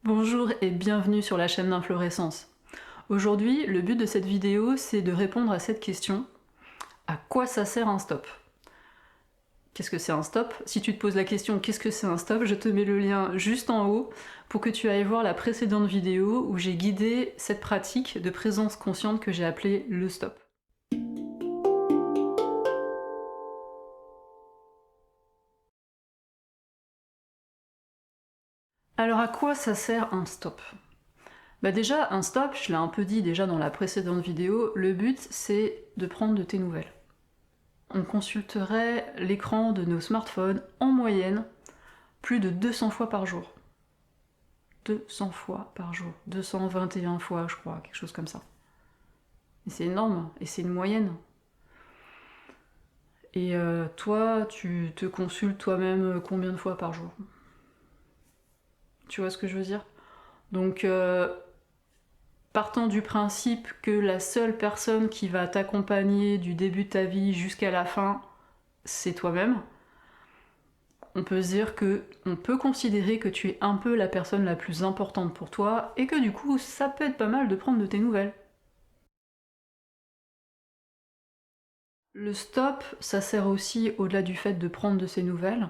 Bonjour et bienvenue sur la chaîne d'Inflorescence. Aujourd'hui, le but de cette vidéo, c'est de répondre à cette question. À quoi ça sert un stop? Qu'est-ce que c'est un stop? Si tu te poses la question qu'est-ce que c'est un stop, je te mets le lien juste en haut pour que tu ailles voir la précédente vidéo où j'ai guidé cette pratique de présence consciente que j'ai appelée le stop. Alors à quoi ça sert un stop? Bah déjà, un stop, je l'ai un peu dit déjà dans la précédente vidéo, le but c'est de prendre de tes nouvelles. On consulterait l'écran de nos smartphones en moyenne plus de 200 fois par jour. 200 fois par jour. 221 fois, je crois, quelque chose comme ça. Et c'est énorme, et c'est une moyenne. Et toi, tu te consultes toi-même combien de fois par jour? Tu vois ce que je veux dire? Donc, partant du principe que la seule personne qui va t'accompagner du début de ta vie jusqu'à la fin, c'est toi-même, on peut se dire que on peut considérer que tu es un peu la personne la plus importante pour toi et que du coup ça peut être pas mal de prendre de tes nouvelles. Le stop, ça sert aussi, au-delà du fait de prendre de ses nouvelles,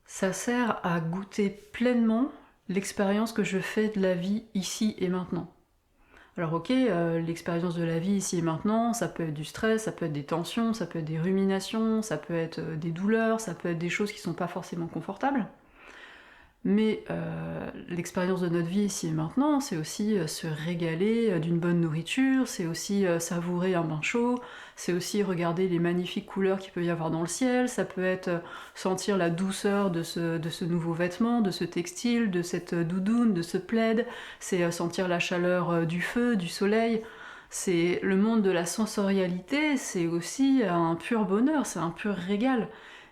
ça sert à goûter pleinement l'expérience que je fais de la vie ici et maintenant. Alors ok, l'expérience de la vie ici et maintenant, ça peut être du stress, ça peut être des tensions, ça peut être des ruminations, ça peut être des douleurs, ça peut être des choses qui sont pas forcément confortables. Mais l'expérience de notre vie ici et maintenant, c'est aussi se régaler d'une bonne nourriture, c'est aussi savourer un bain chaud, c'est aussi regarder les magnifiques couleurs qu'il peut y avoir dans le ciel, ça peut être sentir la douceur de ce nouveau vêtement, de ce textile, de cette doudoune, de ce plaid, c'est sentir la chaleur du feu, du soleil. C'est le monde de la sensorialité, c'est aussi un pur bonheur, c'est un pur régal.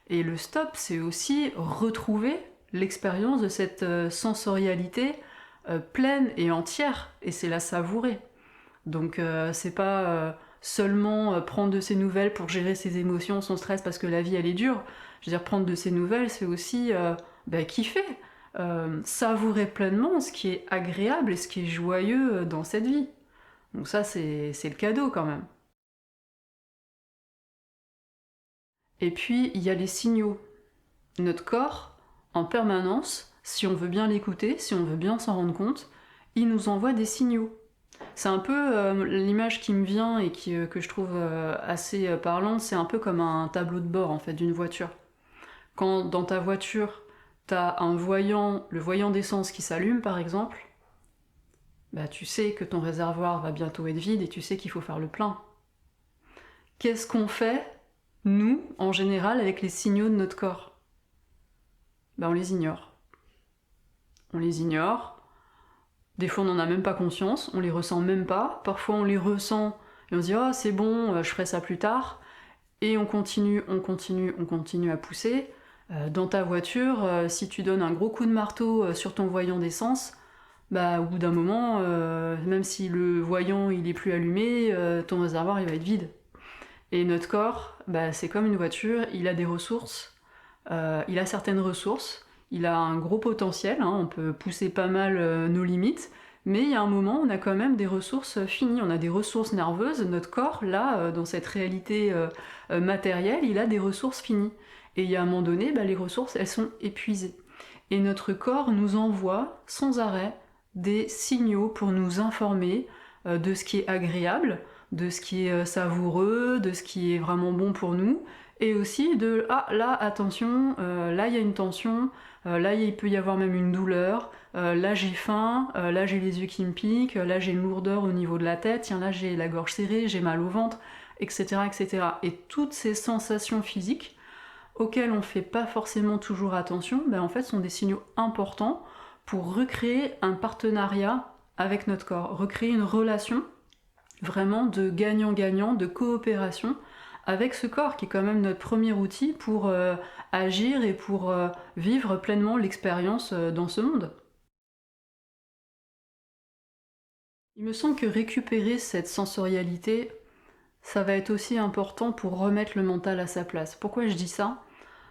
Et le stop, c'est aussi retrouver l'expérience de cette sensorialité pleine et entière, et c'est la savourer. Donc c'est pas seulement prendre de ses nouvelles pour gérer ses émotions, son stress, parce que la vie elle est dure. Je veux dire, prendre de ses nouvelles, c'est aussi kiffer, savourer pleinement ce qui est agréable et ce qui est joyeux dans cette vie. Donc ça, c'est le cadeau quand même. Et puis, il y a les signaux. Notre corps, en permanence, si on veut bien l'écouter, si on veut bien s'en rendre compte, il nous envoie des signaux. C'est un peu l'image qui me vient et que je trouve assez parlante, c'est un peu comme un tableau de bord en fait d'une voiture. Quand dans ta voiture, t'as un voyant, le voyant d'essence qui s'allume par exemple, bah tu sais que ton réservoir va bientôt être vide et tu sais qu'il faut faire le plein. Qu'est-ce qu'on fait, nous, en général, avec les signaux de notre corps? Bah on les ignore. On les ignore. Des fois on n'en a même pas conscience, on les ressent même pas. Parfois on les ressent et on se dit oh c'est bon, je ferai ça plus tard. Et on continue, on continue, on continue à pousser. Dans ta voiture, si tu donnes un gros coup de marteau sur ton voyant d'essence, bah au bout d'un moment, même si le voyant il est plus allumé, ton réservoir il va être vide. Et notre corps, bah, c'est comme une voiture, il a des ressources, il a certaines ressources, il a un gros potentiel, hein, on peut pousser pas mal nos limites, mais il y a un moment, on a quand même des ressources finies, on a des ressources nerveuses, notre corps, là, dans cette réalité matérielle, il a des ressources finies. Et il y a un moment donné, bah, les ressources, elles sont épuisées. Et notre corps nous envoie sans arrêt des signaux pour nous informer de ce qui est agréable, de ce qui est savoureux, de ce qui est vraiment bon pour nous, et aussi de ah là attention, là il y a une tension, là il peut y avoir même une douleur, là j'ai faim, là j'ai les yeux qui me piquent, là j'ai une lourdeur au niveau de la tête, tiens là j'ai la gorge serrée, j'ai mal au ventre, etc., etc. Et toutes ces sensations physiques auxquelles on fait pas forcément toujours attention, ben en fait sont des signaux importants pour recréer un partenariat avec notre corps, recréer une relation vraiment de gagnant-gagnant, de coopération avec ce corps qui est quand même notre premier outil pour agir et pour vivre pleinement l'expérience dans ce monde. Il me semble que récupérer cette sensorialité, ça va être aussi important pour remettre le mental à sa place. Pourquoi je dis ça?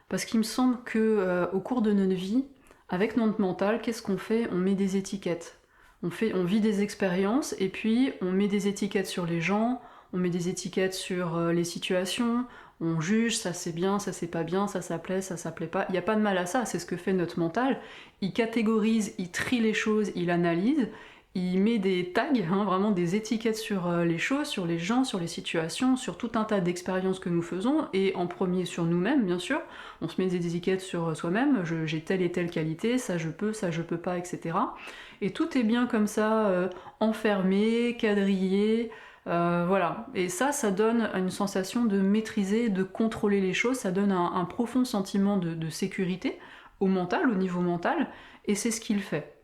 Parce qu'il me semble que au cours de notre vie, Avec notre mental, qu'est-ce qu'on fait? On met des étiquettes. On vit des expériences et puis on met des étiquettes sur les gens, on met des étiquettes sur les situations, on juge, ça c'est bien, ça c'est pas bien, ça plaît, ça plaît pas. Il n'y a pas de mal à ça, c'est ce que fait notre mental. Il catégorise, il trie les choses, il analyse, il met des tags, hein, vraiment des étiquettes sur les choses, sur les gens, sur les situations, sur tout un tas d'expériences que nous faisons, et en premier sur nous-mêmes, bien sûr. On se met des étiquettes sur soi-même, j'ai telle et telle qualité, ça je peux pas, etc. Et tout est bien comme ça, enfermé, quadrillé, voilà. Et ça donne une sensation de maîtriser, de contrôler les choses, ça donne un profond sentiment de sécurité au mental, au niveau mental, et c'est ce qu'il fait.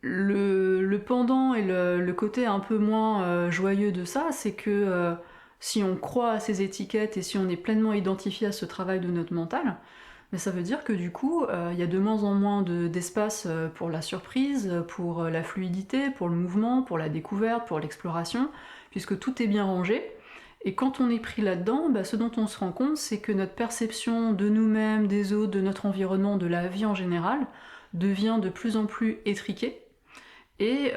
Le pendant et le côté un peu moins joyeux de ça, c'est que si on croit à ces étiquettes et si on est pleinement identifié à ce travail de notre mental, mais ça veut dire que du coup, il y a de moins en moins d'espace pour la surprise, pour la fluidité, pour le mouvement, pour la découverte, pour l'exploration, puisque tout est bien rangé. Et quand on est pris là-dedans, ce dont on se rend compte, c'est que notre perception de nous-mêmes, des autres, de notre environnement, de la vie en général, devient de plus en plus étriquée, et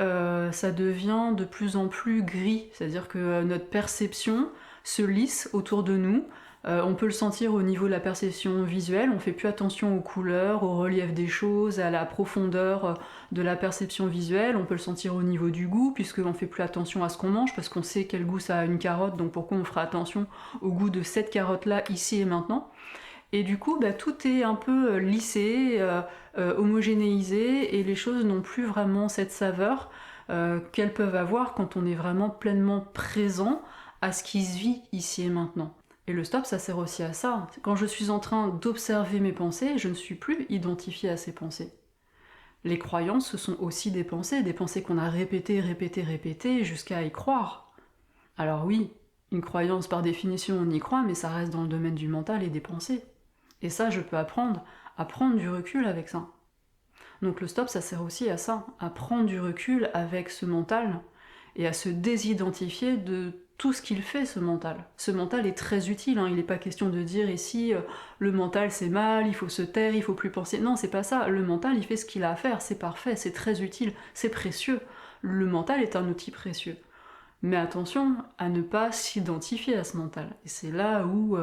ça devient de plus en plus gris, c'est-à-dire que notre perception se lisse autour de nous. On peut le sentir au niveau de la perception visuelle, on fait plus attention aux couleurs, au relief des choses, à la profondeur de la perception visuelle, on peut le sentir au niveau du goût, puisqu'on fait plus attention à ce qu'on mange, parce qu'on sait quel goût ça a une carotte, donc pourquoi on fera attention au goût de cette carotte-là, ici et maintenant. Et du coup, tout est un peu lissé, homogénéisé, et les choses n'ont plus vraiment cette saveur qu'elles peuvent avoir quand on est vraiment pleinement présent à ce qui se vit ici et maintenant. Et le stop, ça sert aussi à ça. Quand je suis en train d'observer mes pensées, je ne suis plus identifiée à ces pensées. Les croyances, ce sont aussi des pensées qu'on a répétées jusqu'à y croire. Alors oui, une croyance par définition on y croit, mais ça reste dans le domaine du mental et des pensées. Et ça, je peux apprendre à prendre du recul avec ça. Donc le stop, ça sert aussi à ça, à prendre du recul avec ce mental et à se désidentifier de tout ce qu'il fait, ce mental. Ce mental est très utile, hein. Il n'est pas question de dire ici le mental c'est mal, il faut se taire, il faut plus penser. Non, c'est pas ça. Le mental, il fait ce qu'il a à faire, c'est parfait, c'est très utile, c'est précieux. Le mental est un outil précieux. Mais attention à ne pas s'identifier à ce mental. Et c'est là où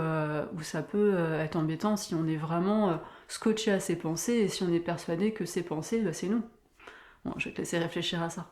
ça peut être embêtant si on est vraiment scotché à ses pensées et si on est persuadé que ses pensées, c'est nous. Bon, je vais te laisser réfléchir à ça.